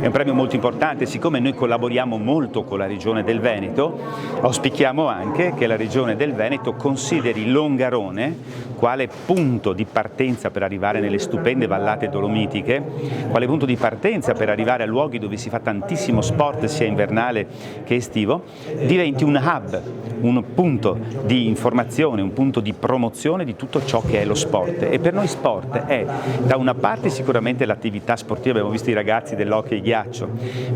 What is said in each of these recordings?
È un premio molto importante, siccome noi collaboriamo molto con la Regione del Veneto, auspichiamo anche che la Regione del Veneto consideri Longarone quale punto di partenza per arrivare nelle stupende vallate dolomitiche, quale punto di partenza per arrivare a luoghi dove si fa tantissimo sport sia invernale che estivo, diventi un hub, un punto di informazione, un punto di promozione di tutto ciò che è lo sport. E per noi sport è da una parte sicuramente l'attività sportiva, abbiamo visto i ragazzi dell'hockey ghiaccio,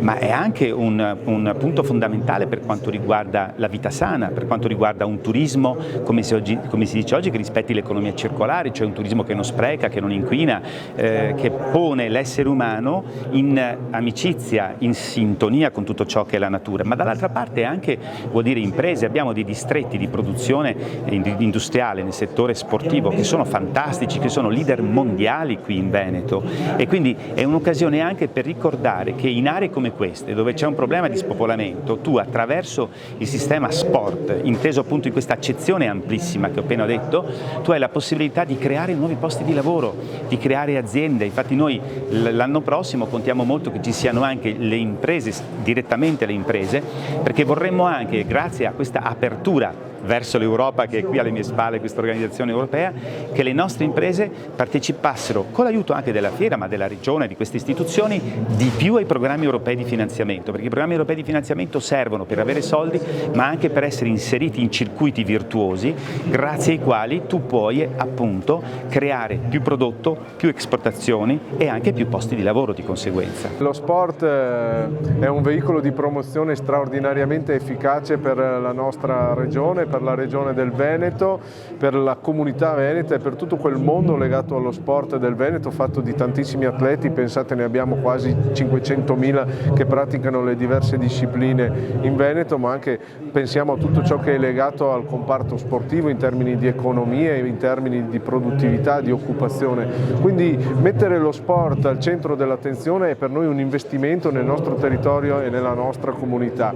ma è anche un punto fondamentale per quanto riguarda la vita sana, per quanto riguarda un turismo, come si dice oggi, che rispetti l'economia circolare, cioè un turismo che non spreca, che non inquina, che pone l'essere umano in amicizia, in sintonia con tutto ciò che è la natura. Ma dall'altra parte anche vuol dire imprese, abbiamo dei distretti di produzione industriale nel settore sportivo che sono fantastici, che sono leader mondiali qui in Veneto, e quindi è un'occasione anche per ricordare che in aree come queste, dove c'è un problema di spopolamento, tu attraverso il sistema sport, inteso appunto in questa accezione amplissima che ho appena detto, tu hai la possibilità di creare nuovi posti di lavoro, di creare aziende. Infatti noi l'anno prossimo contiamo molto che ci siano anche le imprese, direttamente le imprese, perché vorremmo anche, grazie a questa apertura verso l'Europa, che è qui alle mie spalle, questa organizzazione europea, che le nostre imprese partecipassero, con l'aiuto anche della Fiera, ma della Regione, di queste istituzioni, di più ai programmi europei di finanziamento, perché i programmi europei di finanziamento servono per avere soldi, ma anche per essere inseriti in circuiti virtuosi, grazie ai quali tu puoi appunto creare più prodotto, più esportazioni e anche più posti di lavoro di conseguenza. Lo sport è un veicolo di promozione straordinariamente efficace per la nostra regione, per la regione del Veneto, per la comunità veneta e per tutto quel mondo legato allo sport del Veneto, fatto di tantissimi atleti. Pensate, ne abbiamo quasi 500.000 che praticano le diverse discipline in Veneto, ma anche pensiamo a tutto ciò che è legato al comparto sportivo in termini di economia, in termini di produttività, di occupazione. Quindi mettere lo sport al centro dell'attenzione è per noi un investimento nel nostro territorio e nella nostra comunità.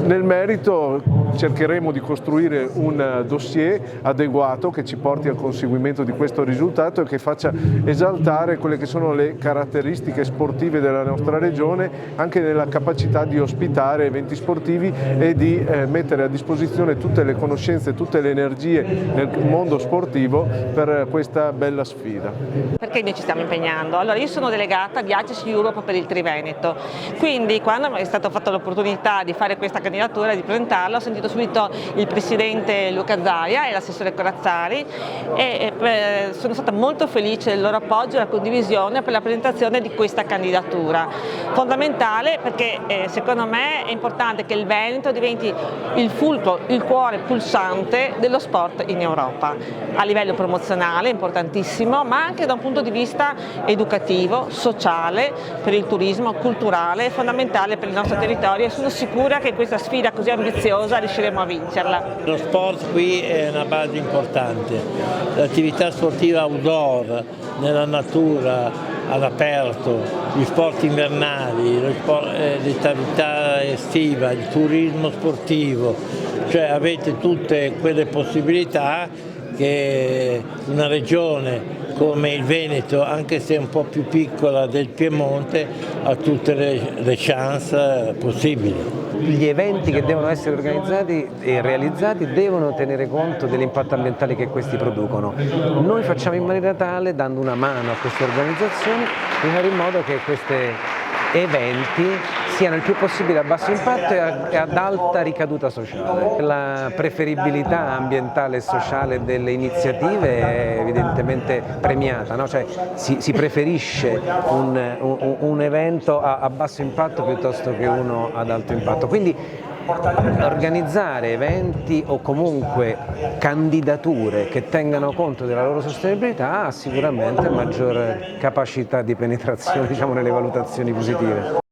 Nel merito cercheremo di costruire un dossier adeguato che ci porti al conseguimento di questo risultato e che faccia esaltare quelle che sono le caratteristiche sportive della nostra regione, anche nella capacità di ospitare eventi sportivi e di mettere a disposizione tutte le conoscenze, tutte le energie nel mondo sportivo per questa bella sfida. Perché noi ci stiamo impegnando? Allora, io sono delegata di Access Europe per il Triveneto, quindi quando è stata fatta l'opportunità di fare questa candidatura, di presentarla, ho sentito subito il presidente Luca Zaia e l'assessore Corazzari e sono stata molto felice del loro appoggio e la condivisione per la presentazione di questa candidatura. Fondamentale perché secondo me è importante che il Veneto diventi il fulcro, il cuore pulsante dello sport in Europa, a livello promozionale importantissimo, ma anche da un punto di vista educativo, sociale, per il turismo, culturale, fondamentale per il nostro territorio, e sono sicura che questa sfida così ambiziosa riusciremo a vincerla. Lo sport qui è una base importante, l'attività sportiva outdoor, nella natura, all'aperto, gli sport invernali, l'attività estiva, il turismo sportivo, cioè avete tutte quelle possibilità che una regione come il Veneto, anche se è un po' più piccola del Piemonte, ha tutte le chance possibili. Gli eventi che devono essere organizzati e realizzati devono tenere conto dell'impatto ambientale che questi producono. Noi facciamo in maniera tale, dando una mano a queste organizzazioni, di fare in modo che questi eventi siano il più possibile a basso impatto e ad alta ricaduta sociale. La preferibilità ambientale e sociale delle iniziative è evidentemente premiata, no? Cioè, si preferisce un evento a basso impatto piuttosto che uno ad alto impatto. Quindi organizzare eventi o comunque candidature che tengano conto della loro sostenibilità ha sicuramente maggiore capacità di penetrazione, diciamo, nelle valutazioni positive.